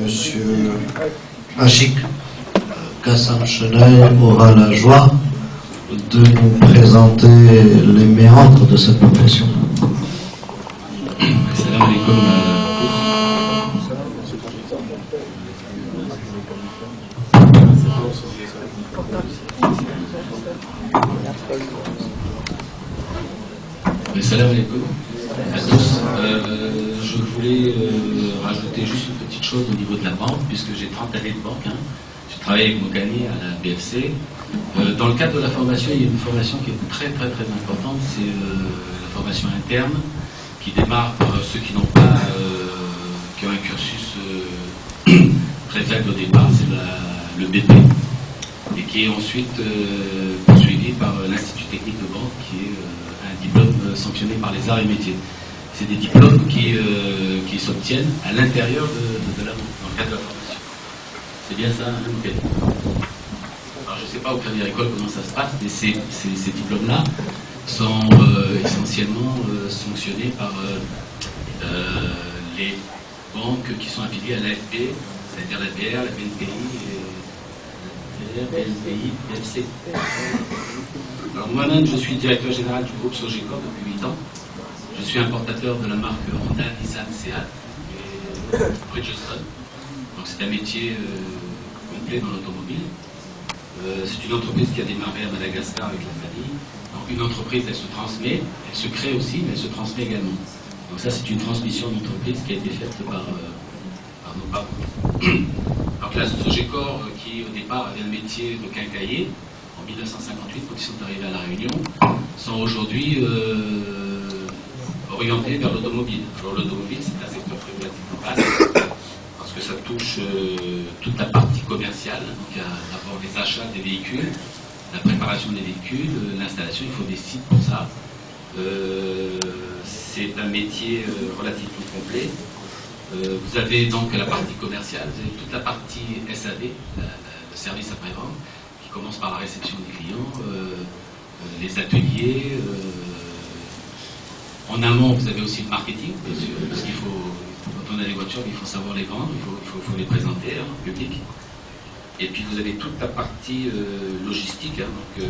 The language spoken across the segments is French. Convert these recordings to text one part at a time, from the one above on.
Monsieur Achik Kassam Chenel aura la joie de nous présenter les méandres de cette profession. Salam alaikum. Salam alaikum à tous. Je voulais rajouter juste une petite chose au niveau de la banque, puisque j'ai 30 années de banque. J'ai travaillé avec Mogani à la BFC. Dans le cadre de la formation, il y a une formation qui est très importante, c'est la formation interne, qui démarre par ceux qui n'ont pas, qui ont un cursus très faible au départ, c'est le BP, et qui est ensuite poursuivi par l'Institut technique de banque, qui est un diplôme sanctionné par les arts et métiers. C'est des diplômes qui s'obtiennent à l'intérieur de la banque, dans le cadre de la formation. C'est bien ça, hein, okay. Alors je ne sais pas au Crédit Agricole comment ça se passe, mais ces diplômes-là sont essentiellement sanctionnés par les banques qui sont affiliées à l'AFP, c'est-à-dire la BR, la BNPI et la BNPI, BFC. Alors moi-même, je suis directeur général du groupe Sogecor depuis 8 ans. Je suis importateur de la marque Honda, Nissan, Seat et Bridgestone. Donc c'est un métier complet dans l'automobile. C'est une entreprise qui a démarré à Madagascar avec la famille. Donc une entreprise, elle se transmet, elle se crée aussi, mais elle se transmet également. Donc ça, c'est une transmission d'entreprise qui a été faite par nos parents. Donc la Sogecor, qui au départ avait un métier de quincaillier, en 1958, quand ils sont arrivés à La Réunion, sont aujourd'hui orientés vers l'automobile. Alors l'automobile, c'est un secteur relativement vaste, parce que ça touche toute la partie commerciale. Donc il y a d'abord les achats des véhicules, la préparation des véhicules, l'installation, il faut des sites pour ça. C'est un métier relativement complet. Vous avez donc la partie commerciale, vous avez toute la partie SAV, le service après-vente, qui commence par la réception des clients, les ateliers. En amont, vous avez aussi le marketing, bien sûr, parce qu'il faut, quand on a des voitures, il faut savoir les vendre, il faut les présenter en public. Et puis vous avez toute la partie logistique, donc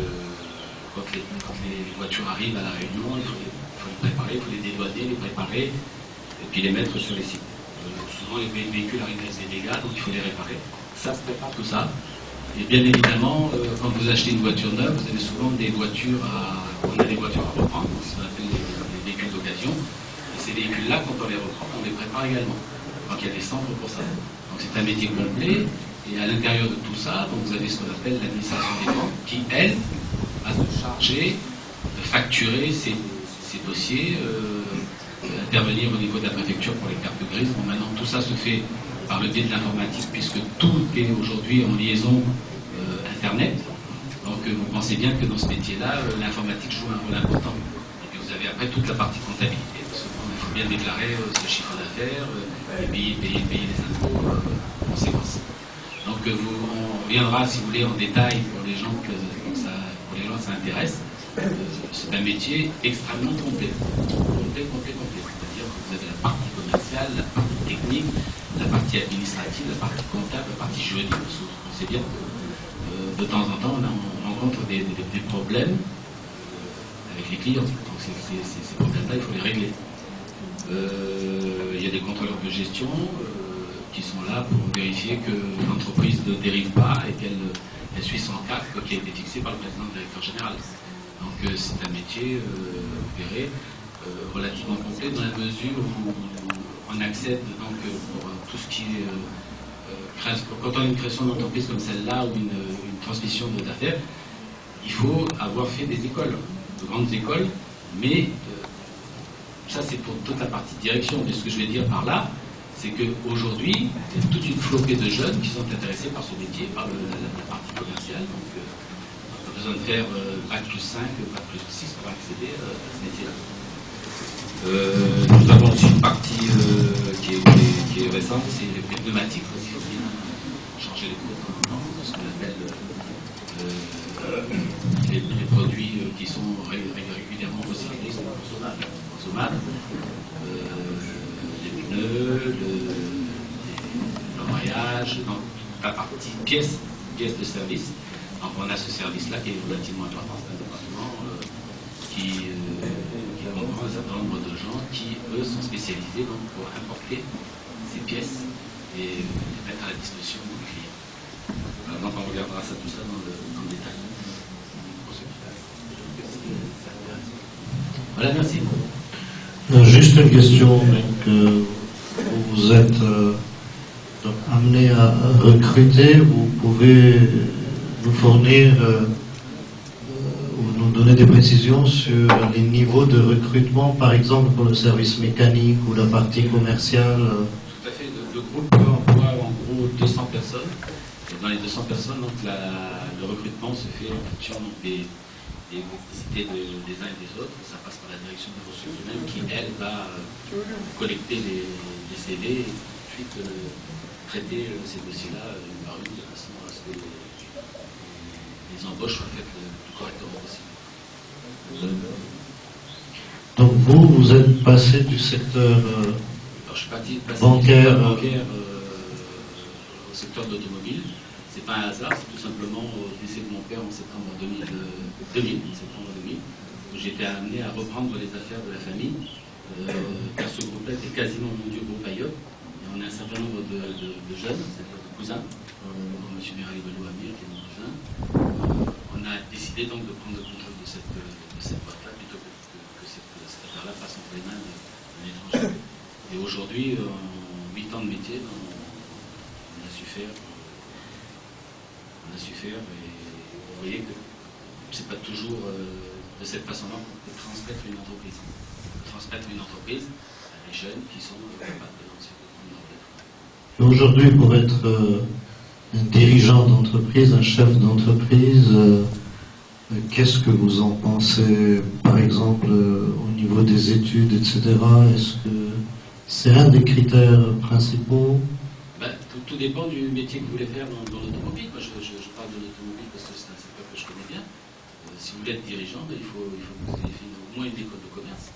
quand les voitures arrivent à La Réunion, il faut les préparer, il faut les dédouaner, les préparer, et puis les mettre sur les sites. Souvent les véhicules arrivent avec des dégâts, donc il faut les réparer. Ça se prépare tout ça. Et bien évidemment, quand vous achetez une voiture neuve, vous avez souvent des voitures on a des voitures à reprendre, ce qu'on appelle les véhicules d'occasion. Et ces véhicules-là, quand on les reprend, on les prépare également. Donc il y a des centres pour ça. Donc c'est un métier complet. Et à l'intérieur de tout ça, donc vous avez ce qu'on appelle l'administration des ventes, qui, elle, va se charger de facturer ces dossiers, intervenir au niveau de la préfecture pour les cartes grises. Bon, maintenant, tout ça se fait par le biais de l'informatique, puisque tout est aujourd'hui en liaison Internet. Donc vous pensez bien que dans ce métier-là, l'informatique joue un rôle important. Et puis vous avez après toute la partie comptabilité, parce qu'il faut bien déclarer ce chiffre d'affaires, et payer les impôts en conséquence. Donc on reviendra, si vous voulez, en détail pour les gens que ça intéresse. C'est un métier extrêmement complet. C'est-à-dire que vous avez la partie commerciale, la partie technique, la partie administrative, la partie comptable, la partie juridique. On sait bien que de temps en temps, on rencontre des problèmes avec les clients. Donc ces problèmes-là, il faut les régler. Il y a des contrôleurs de gestion qui sont là pour vérifier que l'entreprise ne dérive pas et qu'elle suit son cap qui a été fixé par le président du directeur général. Donc c'est un métier, vous verrez, relativement complet dans la mesure où on accède donc pour tout ce qui est quand on a une création d'entreprise comme celle-là ou une transmission d'affaires, il faut avoir fait des écoles, de grandes écoles, mais ça c'est pour toute la partie direction. Mais ce que je vais dire par là, c'est qu'aujourd'hui, il y a toute une flopée de jeunes qui sont intéressés par ce métier, par la partie commerciale. Donc, on a besoin de faire Bac plus 5, Bac plus 6 pour accéder à ce métier-là. Nous avons aussi une partie qui est récente, c'est les pneumatiques. Il faut bien changer les cours dans ce qu'on appelle les produits qui sont régulièrement recyclés, sont consommables. Les pneus, l'embrayage, ménage dans la partie pièce de service. Donc on a ce service-là qui est relativement important, c'est un département qui comprend un certain nombre de gens qui, eux, sont spécialisés donc, pour importer ces pièces et les mettre à la disposition du client. Donc on regardera ça, tout ça dans le détail. Voilà, merci. Juste une question. Vous êtes donc amené à recruter, vous pouvez nous fournir ou nous donner des précisions sur les niveaux de recrutement, par exemple pour le service mécanique ou la partie commerciale? Tout à fait. Le groupe emploie en gros 200 personnes. Et dans les 200 personnes, donc, le recrutement se fait en fonction des publicités des uns et des autres. Ça passe par la direction des ressources humaines qui, elle, va collecter les CV et ensuite traiter ces dossiers-là une par une de façon à ce que les embauches soient faites le plus correctement possible. Donc vous êtes passé du secteur Alors, je suis passé bancaire, du secteur bancaire au secteur de l'automobile. C'est pas un hasard, c'est tout simplement au décès de mon père en septembre 2000, où j'étais amené à reprendre les affaires de la famille, car ce groupe-là était quasiment mon dieu groupe Ayotte. Et on a un certain nombre de jeunes, c'est-à-dire de cousins, M. Mirali Belou Amir, qui est mon cousin. On a décidé donc de prendre le contrôle de cette boîte-là plutôt que cette affaire-là passe entre les mains d'un étranger. Et aujourd'hui, en 8 ans de métier, on a su faire. Et vous voyez que c'est pas toujours de cette façon-là qu'on peut transmettre une entreprise. On peut transmettre une entreprise à des jeunes qui sont capables de lancer le monde. Aujourd'hui, pour être un dirigeant d'entreprise, un chef d'entreprise, qu'est-ce que vous en pensez, par exemple, au niveau des études, etc. Est-ce que c'est un des critères principaux? Tout dépend du métier que vous voulez faire dans l'automobile. Moi, je parle de l'automobile parce que c'est un secteur que je connais bien. Si vous voulez être dirigeant, il faut que vous ayez fait au moins une école de commerce.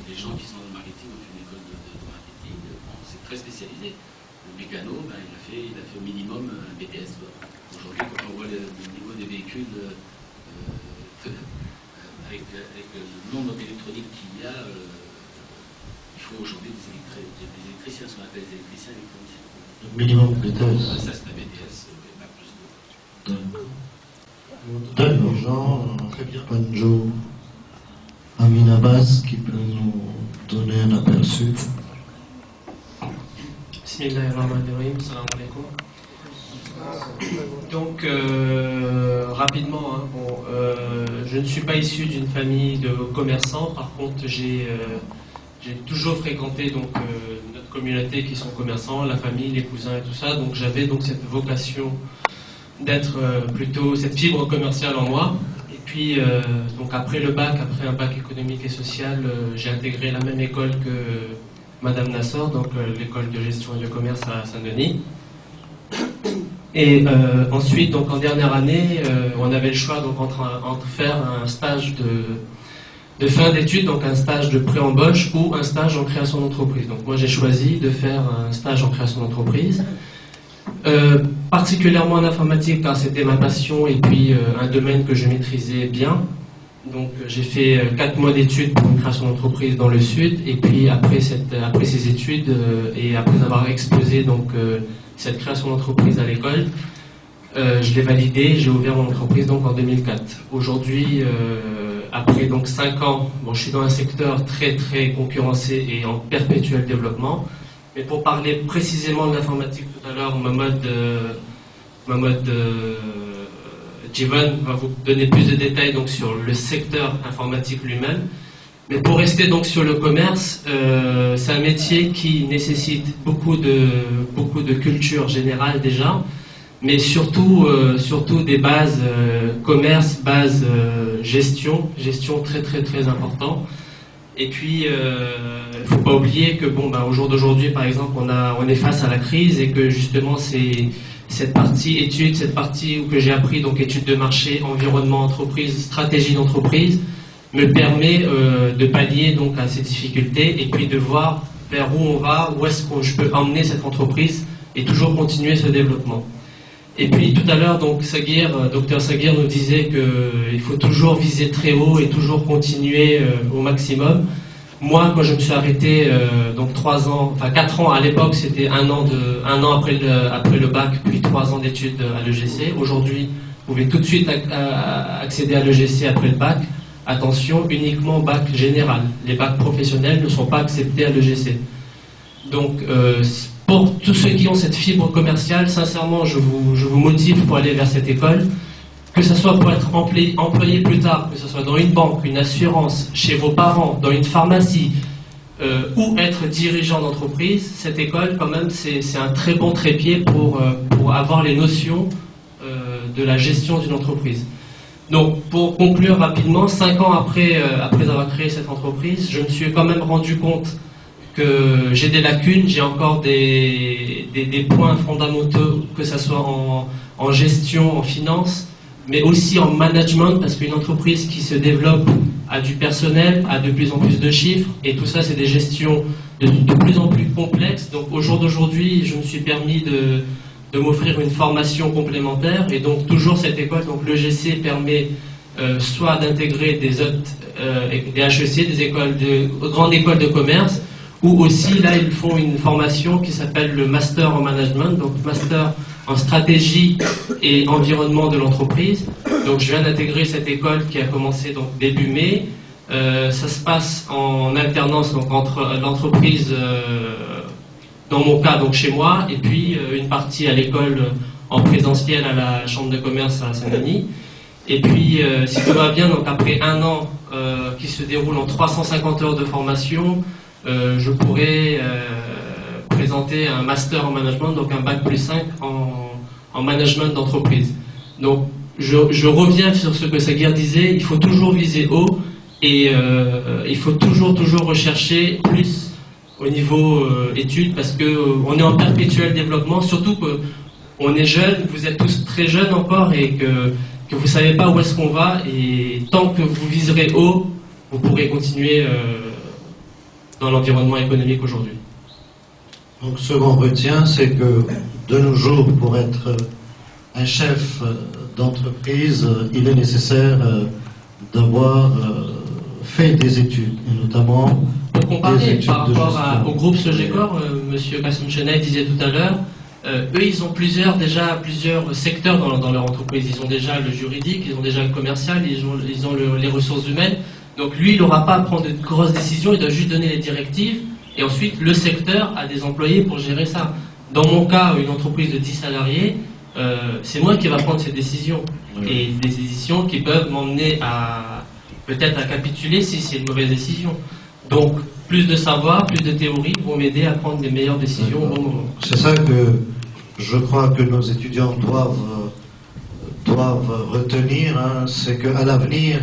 Les gens qui sont dans le marketing ont fait une école de marketing. Bon, c'est très spécialisé. Le mécano, il a fait au minimum un BTS. Aujourd'hui, quand on voit le niveau des véhicules avec le nombre d'électronique qu'il y a, il faut aujourd'hui des électriciens, ce qu'on appelle des électriciens électroniciens. Le minimum BTS. Ça, c'est un BTS, pas plus de. D'accord, Jean, Panjo, Amin Abbas, qui peut nous donner un aperçu. Bismillahirrahmanirrahim, salam alaikum. Donc, rapidement, je ne suis pas issu d'une famille de commerçants. Par contre, j'ai toujours fréquenté donc, notre communauté qui sont commerçants, la famille, les cousins et tout ça. Donc, j'avais donc cette vocation d'être plutôt cette fibre commerciale en moi. Et puis, donc après un bac économique et social, j'ai intégré la même école que Madame Nassor, donc l'école de gestion et de commerce à Saint-Denis. Et ensuite, donc en dernière année, on avait le choix donc entre faire un stage de fin d'études, donc un stage de pré-embauche ou un stage en création d'entreprise. Donc moi j'ai choisi de faire un stage en création d'entreprise, particulièrement en informatique car c'était ma passion et puis un domaine que je maîtrisais bien. Donc j'ai fait 4 mois d'études pour une création d'entreprise dans le sud et puis après ces études et après avoir exposé donc cette création d'entreprise à l'école, je l'ai validée, j'ai ouvert mon entreprise donc en 2004. Aujourd'hui, après donc 5 ans, bon, je suis dans un secteur très très concurrencé et en perpétuel développement. Mais pour parler précisément de l'informatique tout à l'heure, Mohamed Jivan va vous donner plus de détails donc sur le secteur informatique lui-même. Mais pour rester donc sur le commerce, c'est un métier qui nécessite beaucoup de culture générale déjà, mais surtout des bases commerce, bases gestion très très très important. Et puis il ne faut pas oublier que au jour d'aujourd'hui par exemple on est face à la crise et que justement c'est cette partie études, cette partie que j'ai appris donc études de marché, environnement entreprise, stratégie d'entreprise me permet de pallier donc à ces difficultés et puis de voir vers où on va, où est-ce que je peux emmener cette entreprise et toujours continuer ce développement. Et puis tout à l'heure, donc Dr Saguir nous disait qu'il faut toujours viser très haut et toujours continuer au maximum. Moi, quand je me suis arrêté, donc 4 ans à l'époque, c'était un an après le bac, puis 3 ans d'études à l'EGC. Aujourd'hui, vous pouvez tout de suite accéder à l'EGC après le bac. Attention, uniquement bac général. Les bacs professionnels ne sont pas acceptés à l'EGC. Donc, pour tous ceux qui ont cette fibre commerciale, sincèrement, je vous motive pour aller vers cette école. Que ce soit pour être employé plus tard, que ce soit dans une banque, une assurance, chez vos parents, dans une pharmacie, ou être dirigeant d'entreprise, cette école, quand même, c'est un très bon trépied pour avoir les notions de la gestion d'une entreprise. Donc, pour conclure rapidement, 5 ans après avoir créé cette entreprise, je me suis quand même rendu compte que j'ai des lacunes, j'ai encore des points fondamentaux, que ce soit en gestion, en finance, mais aussi en management, parce qu'une entreprise qui se développe a du personnel, a de plus en plus de chiffres, et tout ça, c'est des gestions de plus en plus complexes. Donc, au jour d'aujourd'hui, je me suis permis de m'offrir une formation complémentaire, et donc toujours cette école, donc l'EGC permet soit d'intégrer des HEC, des grandes écoles de commerce, ou aussi là ils font une formation qui s'appelle le Master en Management, donc Master en stratégie et environnement de l'entreprise. Donc je viens d'intégrer cette école qui a commencé donc début mai. Ça se passe en alternance donc entre l'entreprise, dans mon cas donc chez moi, et puis une partie à l'école en présentiel à la chambre de commerce à Saint-Denis. Et puis si tout va bien, donc après 1 an qui se déroule en 350 heures de formation, je pourrais présenter un master en management, donc un bac plus 5 en management d'entreprise. Donc je reviens sur ce que Saguir disait, il faut toujours viser haut et il faut toujours rechercher plus au niveau études, parce qu'on est en perpétuel développement, surtout qu'on est jeune, vous êtes tous très jeunes encore, et que vous ne savez pas où est-ce qu'on va, et tant que vous viserez haut, vous pourrez continuer dans l'environnement économique aujourd'hui. Donc ce qu'on retient, c'est que de nos jours, pour être un chef d'entreprise, il est nécessaire d'avoir fait des études, et notamment pour comparer par rapport au groupe Sogecor, M. Kassim Chenay disait tout à l'heure, eux ils ont plusieurs secteurs dans leur entreprise. Ils ont déjà le juridique, ils ont déjà le commercial, ils ont les ressources humaines. Donc lui, il n'aura pas à prendre de grosses décisions, il doit juste donner les directives, et ensuite le secteur a des employés pour gérer ça. Dans mon cas, une entreprise de 10 salariés, c'est moi qui va prendre ces décisions. Et des décisions qui peuvent m'emmener peut-être à capituler si c'est une mauvaise décision. Donc plus de savoir, plus de théorie vont m'aider à prendre les meilleures décisions au bon moment. C'est ça que je crois que nos étudiants doivent retenir, hein, c'est qu'à l'avenir,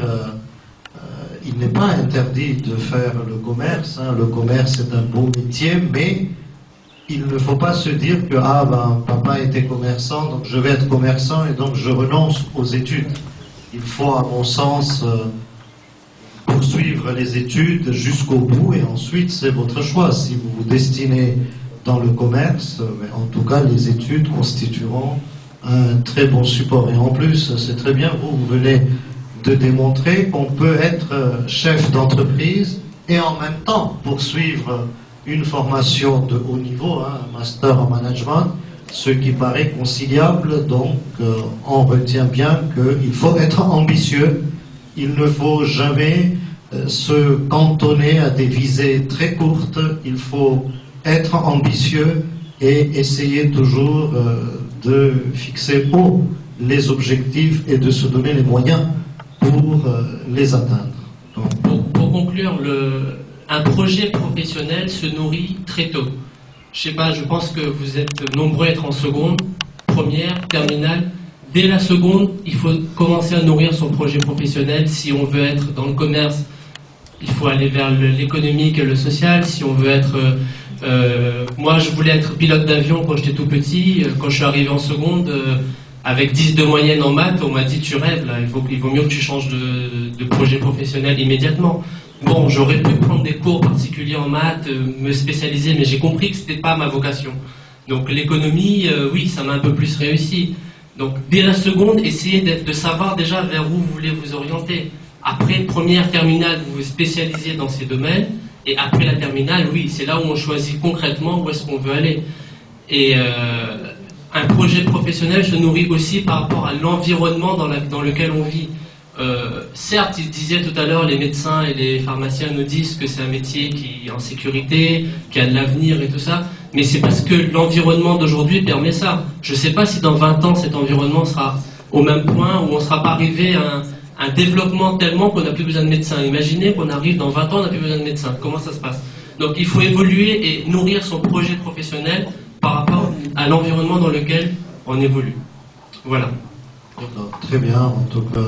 il n'est pas interdit de faire le commerce. Hein. Le commerce est un beau métier, mais il ne faut pas se dire que papa était commerçant, donc je vais être commerçant et donc je renonce aux études. Il faut, à mon sens, poursuivre les études jusqu'au bout, et ensuite c'est votre choix. Si vous vous destinez dans le commerce, mais en tout cas les études constitueront un très bon support. Et en plus, c'est très bien, vous venez de démontrer qu'on peut être chef d'entreprise et en même temps poursuivre une formation de haut niveau, hein, un master en management, ce qui paraît conciliable. Donc on retient bien qu'il faut être ambitieux, il ne faut jamais se cantonner à des visées très courtes, il faut être ambitieux et essayer toujours de fixer haut les objectifs et de se donner les moyens pour les atteindre. Pour conclure, un projet professionnel se nourrit très tôt. Je sais pas, je pense que vous êtes nombreux à être en seconde, première, terminale. Dès la seconde, il faut commencer à nourrir son projet professionnel. Si on veut être dans le commerce, il faut aller vers l'économique et le social. Si on veut être... moi, je voulais être pilote d'avion quand j'étais tout petit. Quand je suis arrivé en seconde, avec 10 de moyenne en maths, on m'a dit tu rêves, là, il vaut mieux que tu changes de projet professionnel immédiatement. Bon, j'aurais pu prendre des cours particuliers en maths, me spécialiser, mais j'ai compris que c'était pas ma vocation. Donc l'économie, oui, ça m'a un peu plus réussi. Donc dès la seconde, essayez de savoir déjà vers où vous voulez vous orienter. Après première terminale, vous vous spécialisez dans ces domaines, et après la terminale, oui, c'est là où on choisit concrètement où est-ce qu'on veut aller. Et un projet professionnel se nourrit aussi par rapport à l'environnement dans lequel on vit. Certes, il disait tout à l'heure, les médecins et les pharmaciens nous disent que c'est un métier qui est en sécurité, qui a de l'avenir et tout ça, mais c'est parce que l'environnement d'aujourd'hui permet ça. Je ne sais pas si dans 20 ans, cet environnement sera au même point, où on ne sera pas arrivé à un développement tellement qu'on n'a plus besoin de médecins. Imaginez qu'on arrive dans 20 ans, on n'a plus besoin de médecins. Comment ça se passe? Donc il faut évoluer et nourrir son projet professionnel par rapport à l'environnement dans lequel on évolue. Voilà. Très bien, en tout cas.